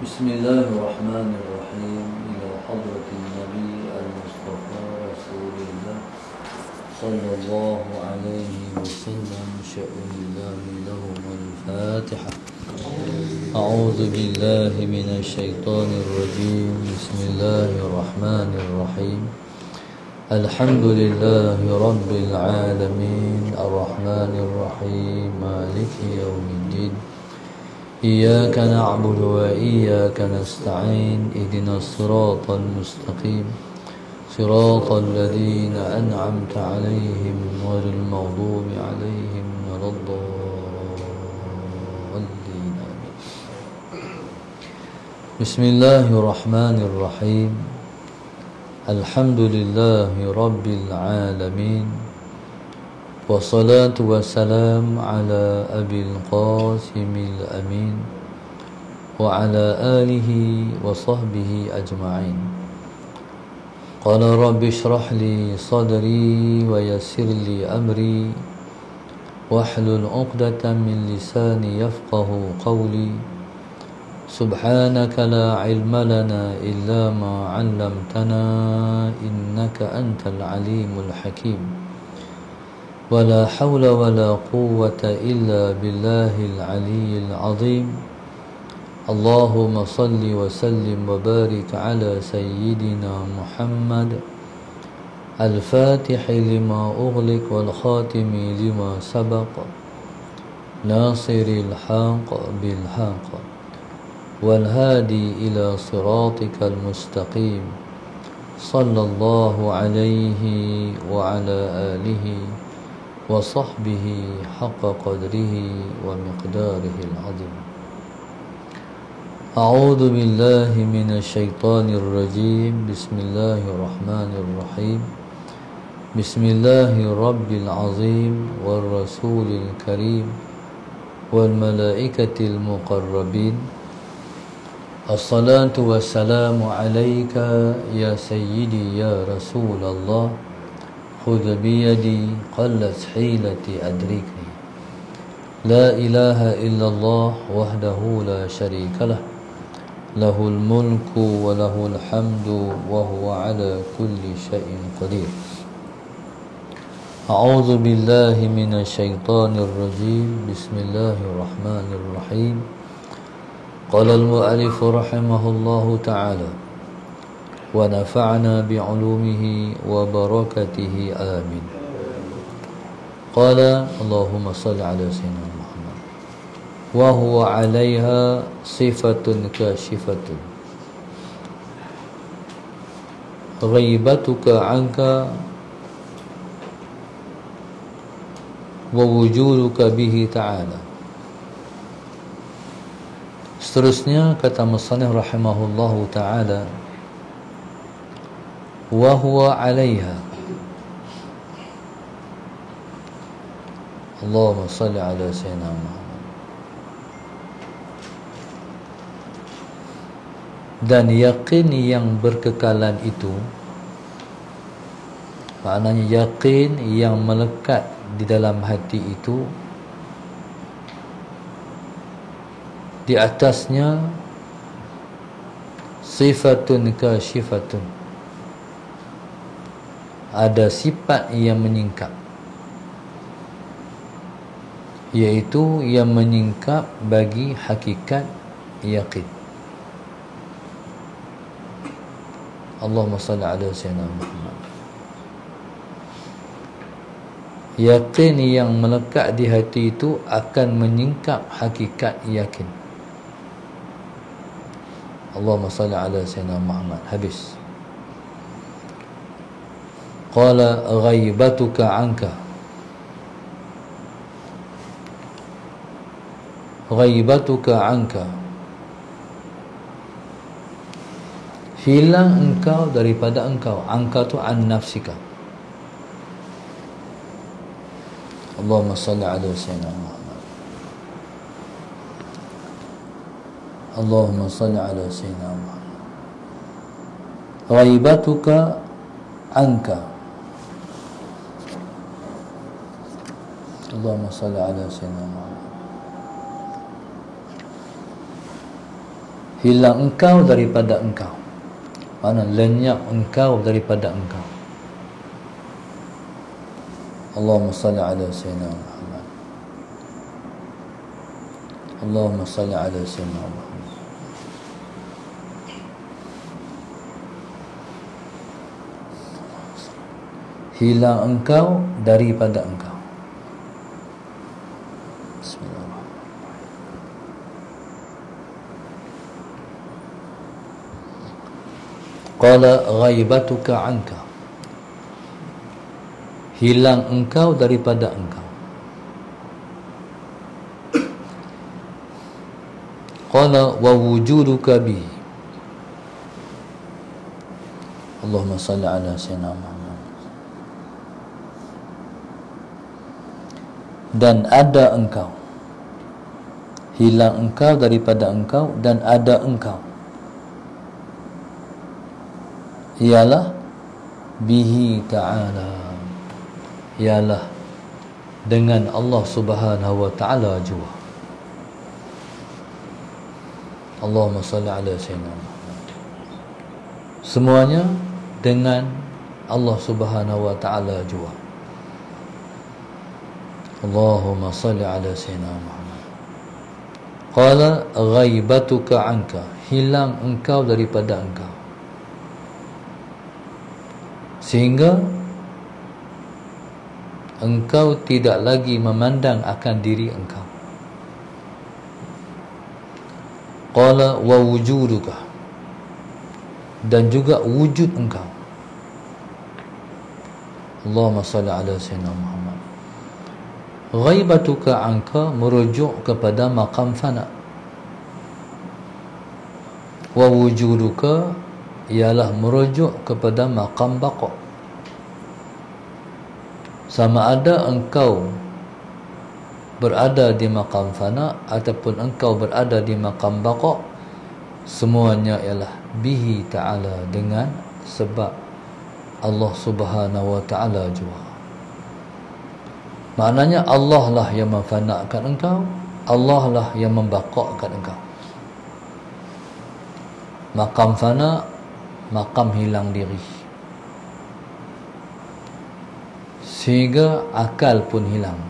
بسم الله الرحمن الرحيم إلى حضرة النبي المصطفى رسول الله صلى الله عليه وسلم شأن الله لهم الفاتحة. أعوذ بالله من الشيطان الرجيم. بسم الله الرحمن الرحيم. الحمد لله رب العالمين الرحمن الرحيم مالك يوم الدين. إياك نعبد وإياك نستعين. اهدنا الصراط المستقيم صراط الذين أنعمت عليهم غير المغضوب عليهم ولا الضالين. بسم الله الرحمن الرحيم. الحمد لله رب العالمين والصلاة والسلام على أبي القاسم الأمين وعلى آله وصحبه أجمعين. قال رب اشرح لي صدري ويسر لي أمري واحلل عقدة من لساني يفقه قولي. سبحانك لا علم لنا إلا ما علمتنا إنك أنت العليم الحكيم. ولا حول ولا قوة إلا بالله العلي العظيم. اللهم صل وسلم وبارك على سيدنا محمد الفاتح لما أغلق والخاتم لما سبق ناصر الحق بالحق والهادي إلى صراطك المستقيم صلى الله عليه وعلى آله وصحبه حق قدره ومقداره العظيم. أعوذ بالله من الشيطان الرجيم. بسم الله الرحمن الرحيم. بسم الله رب العظيم والرسول الكريم والملائكة المقربين. الصلاة والسلام عليك يا سيدي يا رسول الله. خذ بيدي قلت حيلتي أدركني. لا إله إلا الله وحده لا شريك له. له الملك وله الحمد وهو على كل شيء قدير. أعوذ بالله من الشيطان الرجيم. بسم الله الرحمن الرحيم. قال المؤلف رحمه الله تعالى ونفعنا بعلومه وبركته آمين. قال اللهم صل على سيدنا محمد وهو عليها صفة كاشفة غيبتك عنك ووجودك به تعالى. Seterusnya kata musannif rahimahullahu ta'ala wa huwa 'alaiha. Allahumma salli ala sayyidina Muhammad. Dan yakin yang berkekalan itu, maknanya yakin yang melekat di dalam hati itu, di atasnya sifatun kasyifatun, ada sifat yang menyingkap, yaitu yang menyingkap bagi hakikat yakin. Allahumma salli ala sayyidina Muhammad. Yakin yang melekat di hati itu akan menyingkap hakikat yakin. Allahumma salli ala sayyidina Muhammad. Habis. Qala ghaibatuka anka. Ghaibatuka anka, hilang engkau daripada engkau. Angka tu an nafsika. Allahumma salli ala sayyidina Muhammad. Allahumma salli ala sayyidina Muhammad. Ghaibatuka anka. Allahumma salli ala sayyidina Muhammad. hilang engkau daripada engkau, mana lenyap engkau daripada engkau. Allahumma salli ala sayyidina Muhammad. Allahumma salli ala sayyidina Muhammad. Hilang engkau daripada engkau. Qala ghaibatuka anka, hilang engkau daripada engkau. Qala wa wujuduka bi. Allahumma salli ala sayyidina Muhammad. Dan ada engkau, hilang engkau daripada engkau dan ada engkau, ialah bihi ta'ala, ialah dengan Allah Subhanahu wa ta'ala jua. Allahumma salli ala sayyidina Muhammad. Semuanya dengan Allah Subhanahu wa ta'ala jua. Allahumma salli ala sayyidina Muhammad. Qala ghaibatuka anka, hilang engkau daripada engkau, sehingga engkau tidak lagi memandang akan diri engkau. Qala wa wujuduka, dan juga wujud engkau. Allahumma salli ala sayyidina Muhammad. Ghaibatuka anka merujuk kepada maqam fana. Wa wujuduka ialah merujuk kepada maqam baqa. Sama ada engkau berada di maqam fana ataupun engkau berada di maqam baqa, semuanya ialah bihi ta'ala, dengan sebab Allah Subhanahu wa ta'ala jua. Maknanya Allah lah yang memfanakan engkau, Allah lah yang membaqakan engkau. Maqam fana, maqam hilang diri, sehingga akal pun hilang,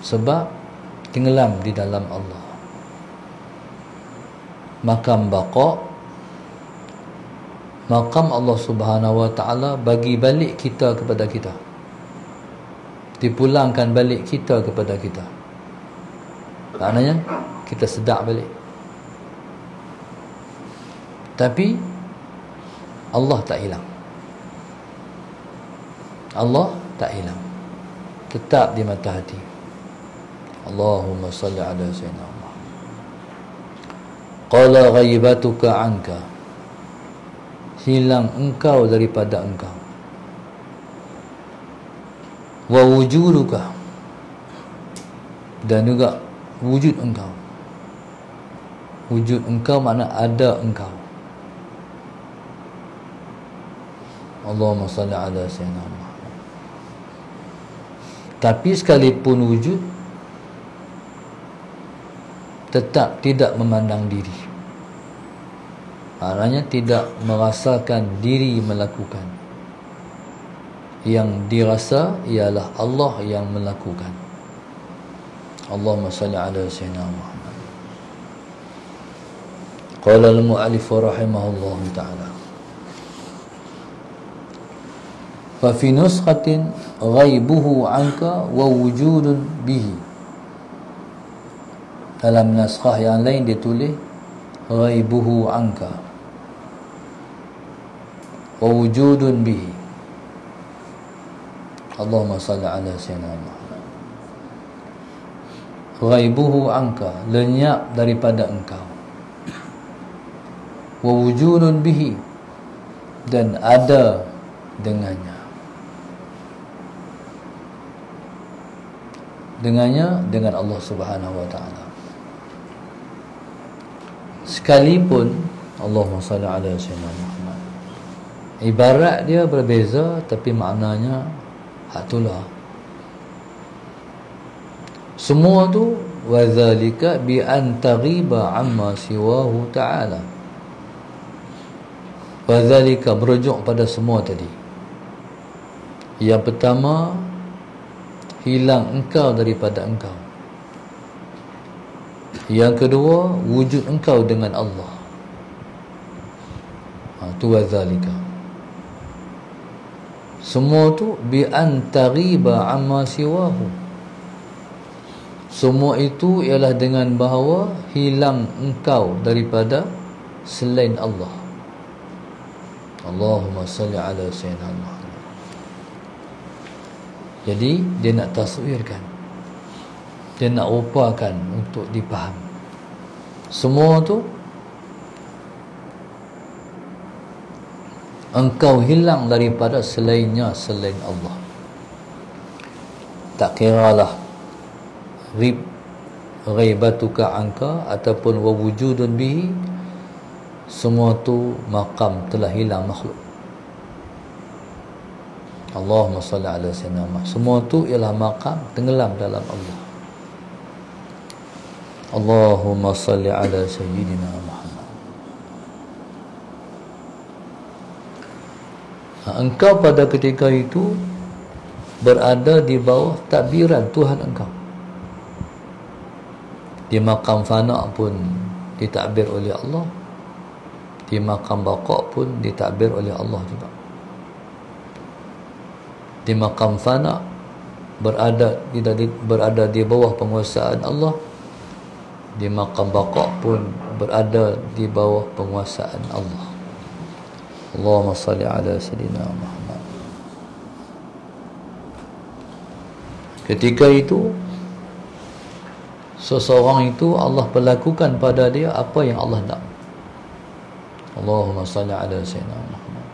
sebab tenggelam di dalam Allah. Maqam baqa, maqam Allah Subhanahu wa ta'ala bagi balik kita kepada kita, dipulangkan balik kita kepada kita. Maknanya kita sedar balik. Tapi Allah tak hilang. Allah tak hilang, tetap di mata hati. Allahumma salli ala sayyidina Muhammad. Qala ghaibatuka anka, hilang engkau daripada engkau. Wa wujuduka, dan juga wujud engkau. Wujud engkau makna ada engkau. Allahumma salli ala sayyidina Muhammad. Tapi sekalipun wujud, tetap tidak memandang diri. Maknanya tidak merasakan diri melakukan. Yang dirasa ialah Allah yang melakukan. Allahumma salli ala sayyidina Muhammad. Qala al-mu'allif rahimahullah ta'ala, fa fi nuskhatin ghaibuhu anka wa wujudun bihi. Dalam naskah yang lain dia tulis ghaibuhu anka wa wujudun bihi. Allahumma salli ala sayyidina Muhammad. Ghaibuhu anka, lenyap daripada engkau. Wa wujudun bihi, dan ada dengannya. Dengannya, dengan Allah Subhanahu wa ta'ala. Sekalipun Allahumma salli ala sayyidina Muhammad, ibarat dia berbeza, tapi maknanya itulah. Semua tu wadzalika bi an taghiba amma siwahu ta'ala. Wadzalika merujuk pada semua tadi. Yang pertama, hilang engkau daripada engkau. Yang kedua, wujud engkau dengan Allah. Tu wadzalika. Semua tu bi an taghiba amma siwahu. Semua itu ialah dengan bahawa hilang engkau daripada selain Allah. Allahumma salli ala sayyidina Muhammad. Jadi dia nak taswirkan, dia nak rupakan untuk dipaham. Semua tu engkau hilang daripada selainnya, selain Allah. Tak kiralah ghaibatuka anka ataupun wujudun bihi, semua tu maqam telah hilang makhluk. Allahumma salli ala sayyidina Muhammad. Semua tu ialah maqam tenggelam dalam Allah. Allahumma salli ala sayyidina Muhammad. Engkau pada ketika itu berada di bawah takbiran Tuhan engkau. Di maqam fana pun ditakbir oleh Allah, di maqam baqa pun ditakbir oleh Allah juga. Di maqam fana berada di bawah penguasaan Allah, di maqam baqa pun berada di bawah penguasaan Allah. Allahumma salli ala sayyidina Muhammad. Ketika itu seseorang itu Allah perlakukan pada dia apa yang Allah nak. Allahumma salli ala sayyidina Muhammad.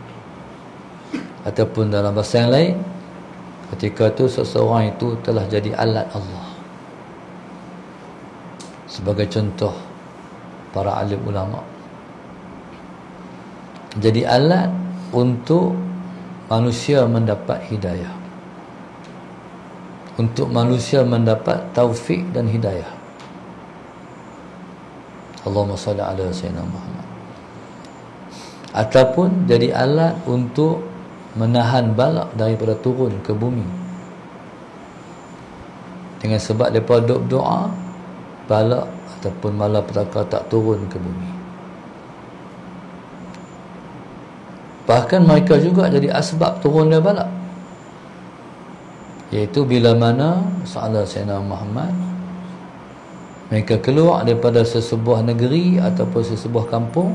Ataupun dalam bahasa yang lain, ketika itu seseorang itu telah jadi alat Allah. Sebagai contoh para alim ulama, jadi alat untuk manusia mendapat hidayah, untuk manusia mendapat taufik dan hidayah. Allahumma salli ala sayyidina Muhammad. Ataupun jadi alat untuk menahan balak daripada turun ke bumi. Dengan sebab mereka doa, balak ataupun malapetaka tak turun ke bumi. Bahkan mereka juga jadi asbab turunnya balak, iaitu bila mana sahabat Sayyidina Muhammad mereka keluar daripada sesebuah negeri ataupun sesebuah kampung,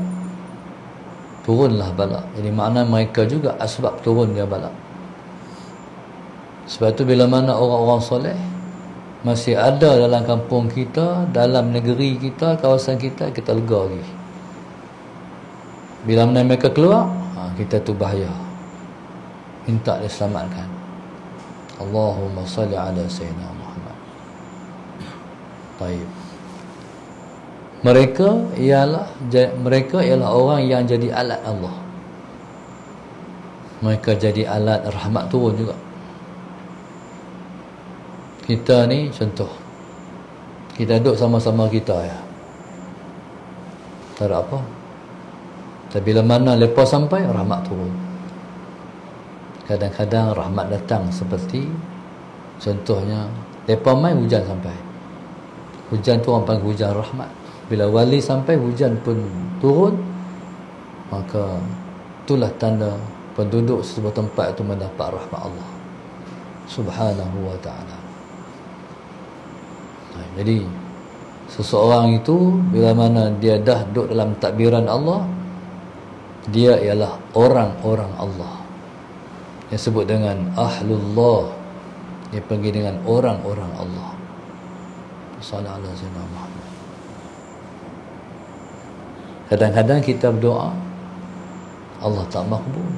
turunlah balak. Jadi makna mereka juga asbab turunnya balak. Sebab itu bila mana orang-orang soleh masih ada dalam kampung kita, dalam negeri kita, kawasan kita, kita lega lagi. Bila mana mereka keluar, kita tu bahaya, minta diselamatkan. Allahumma salli ala sayyidina Muhammad. Baik. Mereka ialah orang yang jadi alat Allah. Mereka jadi alat rahmat turun juga. Kita ni contoh, kita duduk sama-sama kita ya, tak ada apa. Tapi bila mana lepas sampai, rahmat turun. Kadang-kadang rahmat datang seperti contohnya lepas mai hujan sampai. Hujan tu orang panggil hujan rahmat. Bila wali sampai, hujan pun turun, maka itulah tanda penduduk sebuah tempat itu mendapat rahmat Allah Subhanahu wa ta'ala. Jadi seseorang itu bila mana dia dah duduk dalam takbiran Allah, dia ialah orang-orang Allah, yang sebut dengan ahlullah. Dia pergi dengan orang-orang Allah. Sallallahu alaihi wasallam. Kadang-kadang kita berdoa, Allah tak makbul.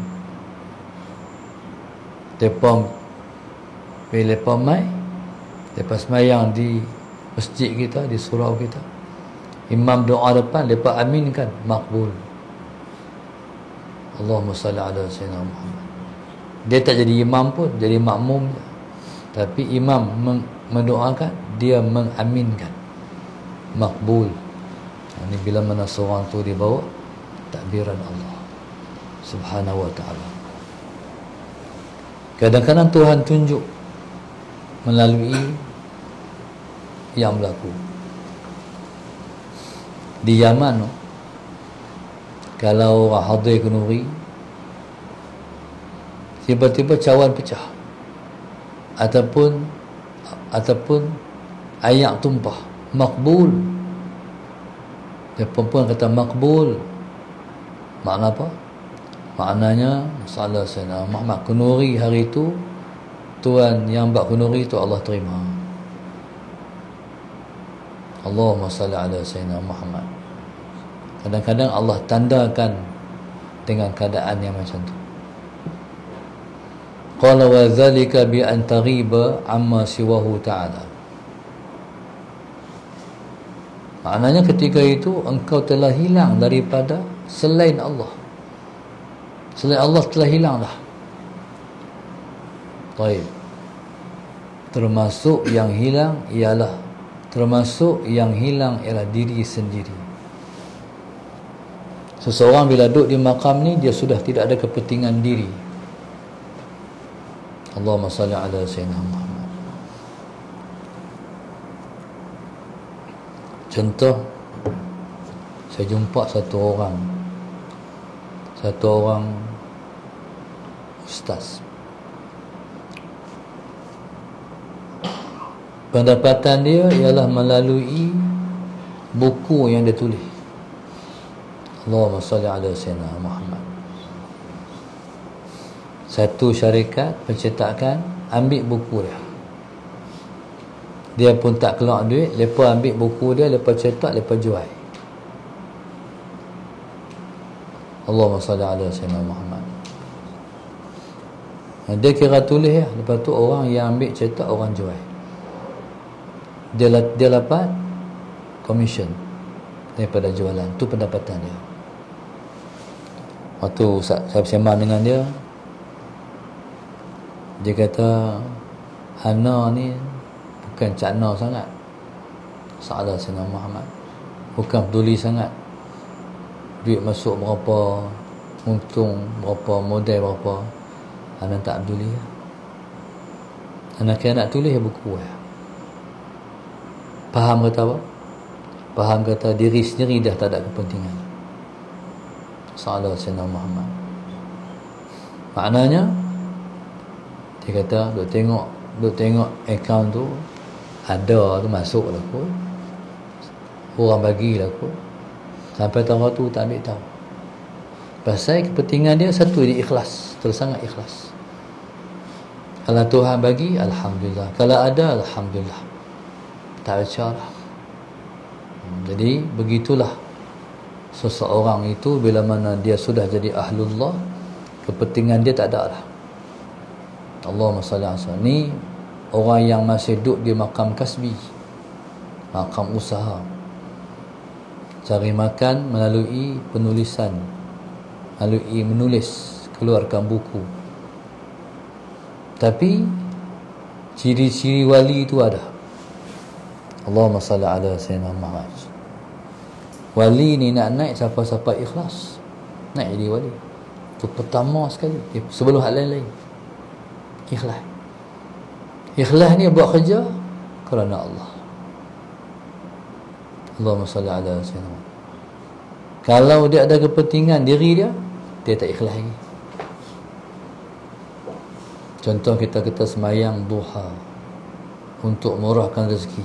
Bila lepas mai, lepas semayang di masjid kita, di surau kita, imam doa depan, lepas aminkan, makbul. Allahumma salli ala sayyidina Muhammad. Dia tak jadi imam pun, jadi makmum. Tapi imam mendoakan, dia mengaminkan, makbul. Ini bila mana seorang tu dibawa takbiran Allah Subhanahu wa ta'ala. Kadang-kadang Tuhan tunjuk melalui yang berlaku di Yaman. Kalau orang hadir kenuri, tiba-tiba cawan pecah, ataupun air tumpah, makbul. Dia perempuan kata makbul. Makna apa? Maknanya salah Sayyidina Muhammad kunuri hari itu, tuan yang buat kunuri itu Allah terima. Allahumma salli ala Sayyidina Muhammad. Kadang-kadang Allah tandakan dengan keadaan yang macam tu. Qala wa dhalika bi an taghiba amma siwahu ta'ala. Maknanya ketika itu engkau telah hilang daripada selain Allah. Selain Allah telah hilang dah. Baik. Termasuk yang hilang ialah diri sendiri. Seseorang bila duduk di makam ni, dia sudah tidak ada kepentingan diri. Allahumma salli ala Sayyidina Muhammad. Contoh, saya jumpa satu orang ustaz. Pendapatan dia ialah melalui buku yang dia tulis. Allahumma salli ala Sayyidina Muhammad. Satu syarikat pencetakan ambil buku dia pun tak keluar duit, mereka ambil buku dia, mereka cetak, mereka jual. Allahumma salli ala Sayyidina Muhammad. Dia kira tulis ya, lepas tu orang yang ambil cetak, orang jual. Dia dapat commission daripada jualan. Tu pendapatan dia. Waktu saya bersama dengan dia, dia kata, Hana ni bukan cakna sangat salah Sayyidina Muhammad, bukan peduli sangat duit masuk berapa, untung berapa, modal berapa, anak tak peduli. Anak nak tulis buku. Faham kata apa? Faham kata diri sendiri dah tak ada kepentingan. Salah Sayyidina Muhammad. Maknanya dia kata duk tengok akaun tu ada tu, masuk lah kot, orang bagi lah kot, sampai tahun tu tak ambil tahu. Pasal kepentingan dia satu, dia ikhlas, terus sangat ikhlas. Kalau Tuhan bagi, alhamdulillah. Kalau ada, alhamdulillah. Tak baca lah. Jadi begitulah seseorang itu bila mana dia sudah jadi ahlullah, kepentingan dia tak ada lah. Allahumma salli alaihi wasallam. Ni orang yang masih duduk di makam kasbi, makam usaha, cari makan melalui penulisan, melalui menulis, keluarkan buku. Tapi ciri-ciri wali itu ada. Allahumma salli ala Sayyidina Muhammad. Wali ni nak naik, siapa-siapa ikhlas naik jadi wali. Itu pertama sekali, sebelum hal lain-lain. Ikhlas. Ikhlas ni buat kerja kerana Allah. Allahumma salli ala Sayyidina Muhammad. Kalau dia ada kepentingan diri dia, dia tak ikhlas lagi. Contoh kita semayang duha untuk murahkan rezeki.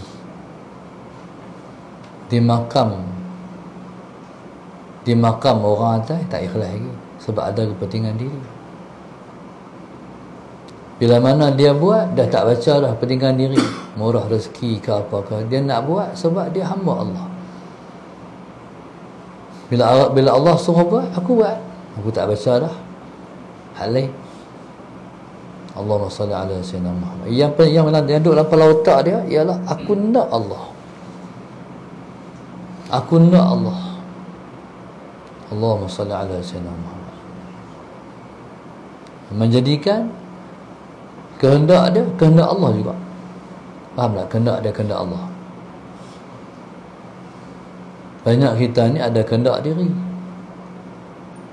Di makam orang atas tak ikhlas lagi sebab ada kepentingan diri. Bila mana dia buat, dah tak baca dah kepentingan diri, murah rezeki ke apakah, dia nak buat sebab dia hamba Allah. Bila Allah suruh buat, aku buat, aku tak baca dah hal lain. Allahumma salli ala Sayyidina Muhammad. Yang duduk dalam kepala otak dia ialah aku nak Allah, aku nak Allah. Allahumma salli ala Sayyidina Muhammad. Menjadikan kehendak dia kehendak Allah juga. Faham tak? Kehendak dia kehendak Allah. Banyak kita ni ada kehendak diri.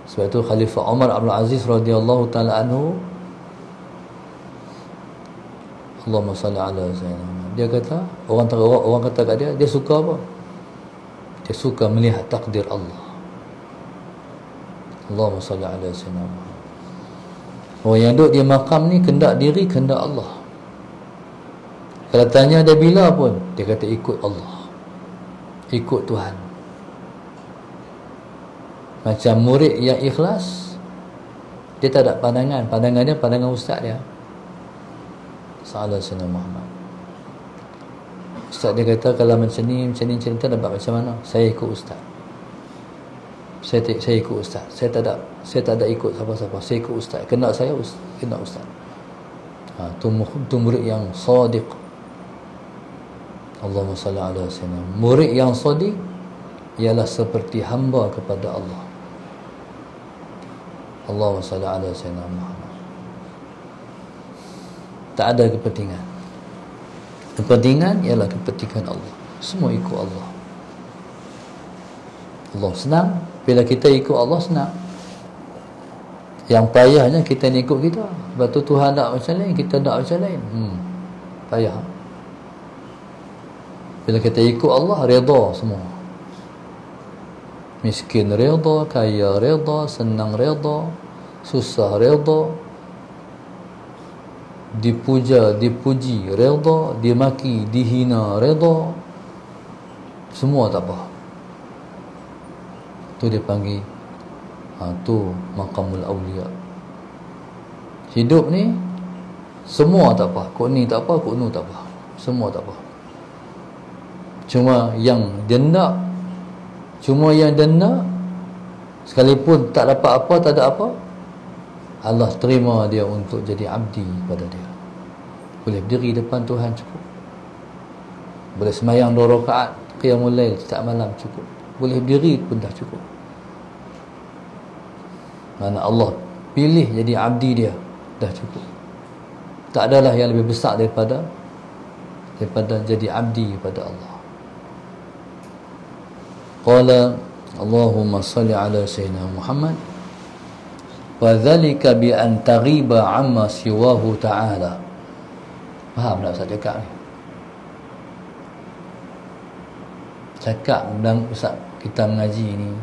Sebab itu Khalifah Umar Abdul Aziz radhiyallahu ta'ala anhu, Allahumma salli ala sayyidina, dia kata, orang kata kat dia suka apa? Dia suka melihat takdir Allah. Allahumma salli ala sayyidina. Orang yang duduk di makam ni kehendak diri, kehendak Allah. Kalau tanya dia bila pun, dia kata ikut Allah, ikut Tuhan. Macam murid yang ikhlas, dia tak ada pandangan dia pandangan ustaz dia. Salah Sayyidina Muhammad. Ustaz dia kata kalau macam ni cerita dapat macam mana? Saya ikut ustaz. Saya ikut ustaz. Saya tak ada ikut siapa-siapa. Saya ikut ustaz. Kena saya kena ustaz. Tu murid yang sadiq. Allahumma salli ala sayyidina. Murid yang sadiq ialah seperti hamba kepada Allah. Allahumma salli ala sayyidina Muhammad. Tak ada kepentingan. Kepentingan ialah kepentingan Allah. Semua ikut Allah. Allah senang. Bila kita ikut Allah senang. Yang payahnya kita ni ikut kita. Sebab tu Tuhan nak macam lain, kita nak macam lain. Payah. Bila kita ikut Allah, redha semua. Miskin redha, kaya redha, senang redha, susah redha, dipuja, dipuji redha, dimaki, dihina redha, semua tak apa. Tu dia panggil tu maqamul awliya. Hidup ni semua tak apa, kok ni tak apa, kok nu tak apa, semua tak apa. Cuma yang dia nak, sekalipun tak dapat apa, tak ada apa, Allah terima dia untuk jadi abdi pada dia. Boleh berdiri depan Tuhan cukup. Boleh sembahyang 2 rakaat qiyamul lail setiap malam cukup. Boleh berdiri pun dah cukup. Mana Allah pilih jadi abdi dia, dah cukup. Tak adalah yang lebih besar daripada jadi abdi pada Allah. Qala Allahumma salli ala sayyidina Muhammad wa dhalika bi an taghiba amma siwahu ta'ala. Faham tak Ustaz cakap ni? Cakap dan Ustaz kita mengaji ni,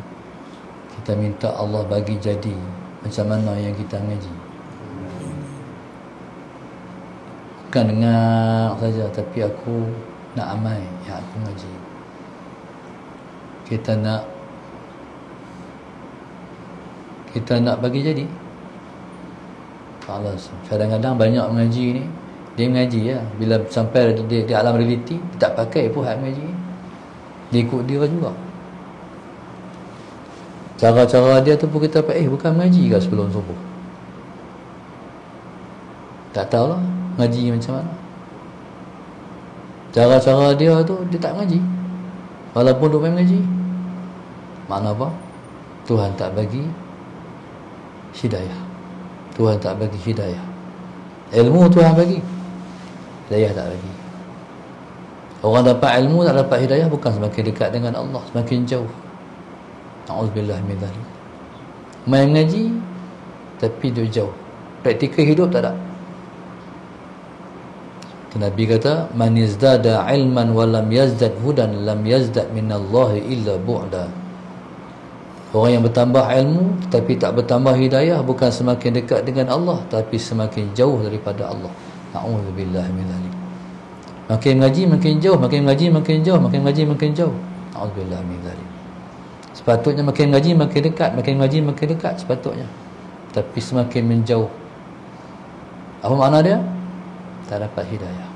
kita minta Allah bagi jadi macam mana yang kita mengaji. Bukan dengar saja, tapi aku nak amal yang aku mengaji. Kita nak bagi jadi. Kadang-kadang banyak mengaji ni, dia mengaji ya, bila sampai di alam realiti dia tak pakai pun hak mengaji, dia ikut dia juga. Cara-cara dia tu pun kita bukan mengaji ke sebelum subuh? Tak tahulah mengaji macam mana. Cara-cara dia tu dia tak mengaji, walaupun dia mengaji. Makna apa? Tuhan tak bagi hidayah. Tuhan tak bagi hidayah. Ilmu Tuhan bagi, hidayah tak bagi. Orang dapat ilmu tak dapat hidayah, bukan semakin dekat dengan Allah, semakin jauh. Na'udzubillah min dzalik. Main mengaji tapi dia jauh, praktikal hidup tak ada. Nabi kata, man yazdada ilman wa lam yazdad hudan lam yazdad minallahi illa bu'da. Orang yang bertambah ilmu tapi tak bertambah hidayah, bukan semakin dekat dengan Allah, tapi semakin jauh daripada Allah. Na'udzubillah min dzalik. Makin mengaji makin jauh, makin mengaji makin jauh, makin mengaji makin jauh. Na'udzubillah min dzalik. Sepatutnya makin mengaji makin dekat, makin mengaji makin dekat sepatutnya, tapi semakin menjauh. Apa makna dia? Tak dapat hidayah.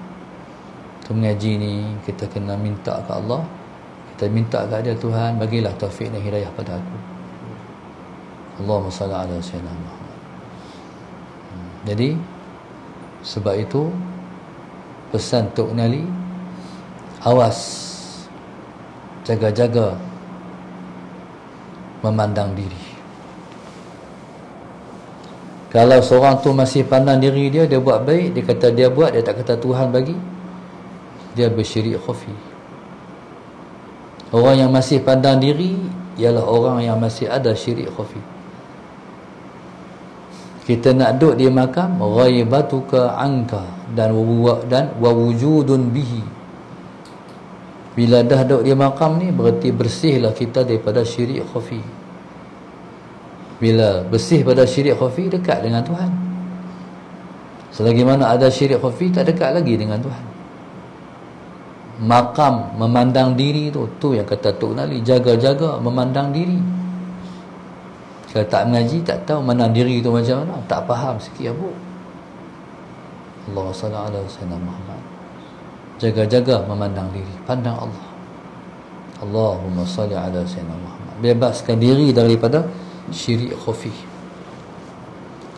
Tu mengaji ni kita kena minta ke Allah, kita minta ke dia, Tuhan bagilah taufik dan hidayah pada aku. Allahumma salli ala sayyidina Muhammad. Jadi sebab itu pesan Tok Nali, awas, jaga-jaga memandang diri. Kalau seorang tu masih pandang diri dia buat baik, dia kata dia buat, dia tak kata Tuhan bagi, dia bersyirik khafi. Orang yang masih pandang diri ialah orang yang masih ada syirik khafi. Kita nak duduk di makam, ghaibatuka anka dan wujudun bihi. Bila dah duduk di makam ni, berarti bersihlah kita daripada syirik khafi. Bila bersih pada syirik khafi, dekat dengan Tuhan. Selagi mana ada syirik khafi, tak dekat lagi dengan Tuhan. Makam memandang diri tu yang kata Tok Nali, jaga-jaga memandang diri. Kalau tak mengaji, tak tahu memandang diri tu macam mana, tak faham sikit apa. Allahumma salli ala sayyidina Muhammad. Jaga-jaga memandang diri, pandang Allah. Allahumma salli ala sayyidina Muhammad. Bebaskan diri daripada syirik khafi.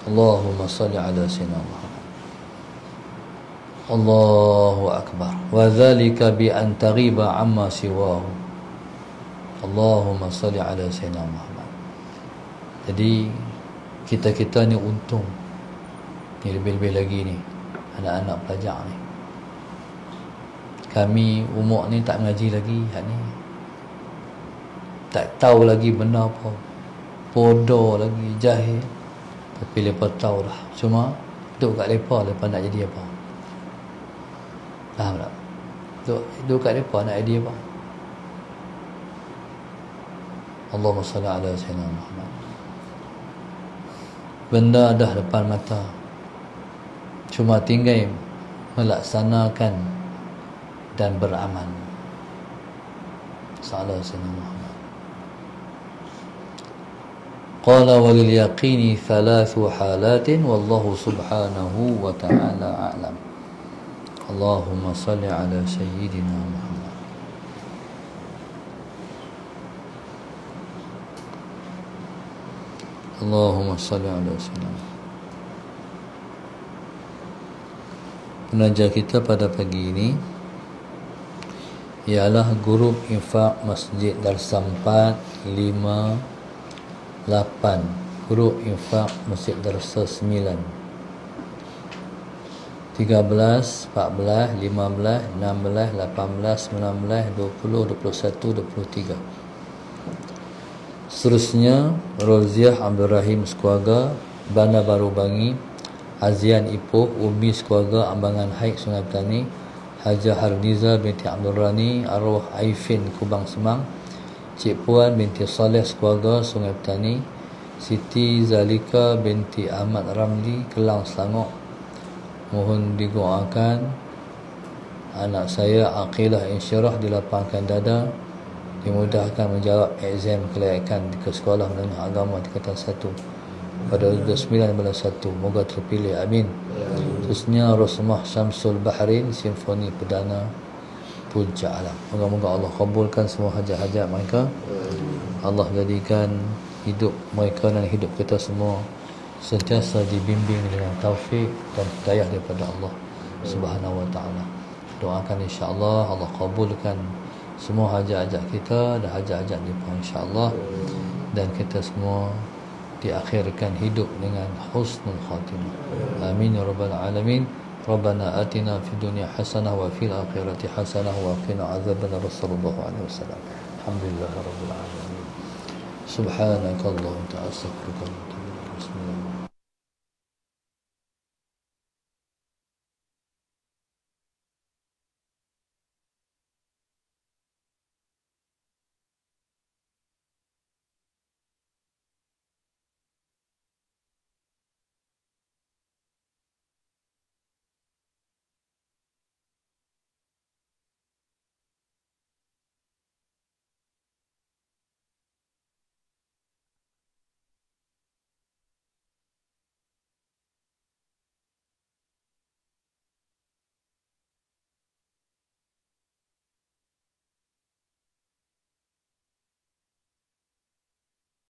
Allahumma salli ala sayyidina Muhammad. Allahu akbar. Wa dzalika bi an taghiba amma siwahu. Allahumma salli ala sayyidina Muhammad. Jadi kita ni untung. Ni lebih-lebih lagi ni anak-anak pelajar ni. Kami umur ni tak mengaji lagi, hak ni tak tahu lagi benar apa, bodoh lagi, jahil. Tapi lepas tahu lah. Cuma duduk kat lepa nak jadi apa. Faham tak? Duduk kat lepa nak jadi apa. Allahumma salli ala sayyidina Muhammad. Benda dah depan mata, cuma tinggal melaksanakan dan beramal. Sallallahu alaihi wasallam. Qala walil yaqini thalathu halatin wallahu subhanahu wa ta'ala a'lam. Allahumma salli ala sayyidina Muhammad. Allahumma salli ala sayyidina Muhammad. Pengajar kita pada pagi ini ialah grup infak Masjid Darsa 4, 5, 8. Grup infak Masjid Darsa 9, 13, 14, 15, 16, 18, 19, 20, 21, 23. Seterusnya Roziah Abdul Rahim Sekuaga, Bandar Baru Bangi, Azian Ipoh, Umi Sekuaga, Ambangan Haik Sungai Petani, Hajah Harniza binti Abdul Rani, Arwah Aifin Kubang Semang, Cik Puan binti Saleh Sekuaga, Sungai Petani, Siti Zalika binti Ahmad Ramli, Kelang Selangor. Mohon didoakan anak saya Aqilah Insyirah dilapangkan dada, dimudahkan menjawab exam kelayakan ke Sekolah Menengah Agama Tingkatan 1 pada 29 bulan 1. Moga terpilih, amin. Terusnya Rosmah Syamsul Bahrain, Simfoni Perdana Puncak Alam. Moga-moga Allah kabulkan semua hajat-hajat mereka. Allah jadikan hidup mereka dan hidup kita semua sentiasa dibimbing dengan taufik dan hidayah daripada Allah Subhanahu wa ta'ala. Doakan insya-Allah Allah kabulkan semua hajat-hajat kita dan hajat-hajat mereka insya-Allah, dan kita semua diakhirkan hidup dengan husnul khatimah. Amin ya rabbal alamin. Rabbana atina fid dunya hasanah wa fil akhirati hasanah wa qina adzabannar. Sallallahu alaihi wasallam. Alhamdulillahirabbil alamin. Subhanakallahumma wa ta'ala astaghfiruka wa atubu ilaik. Bismillah.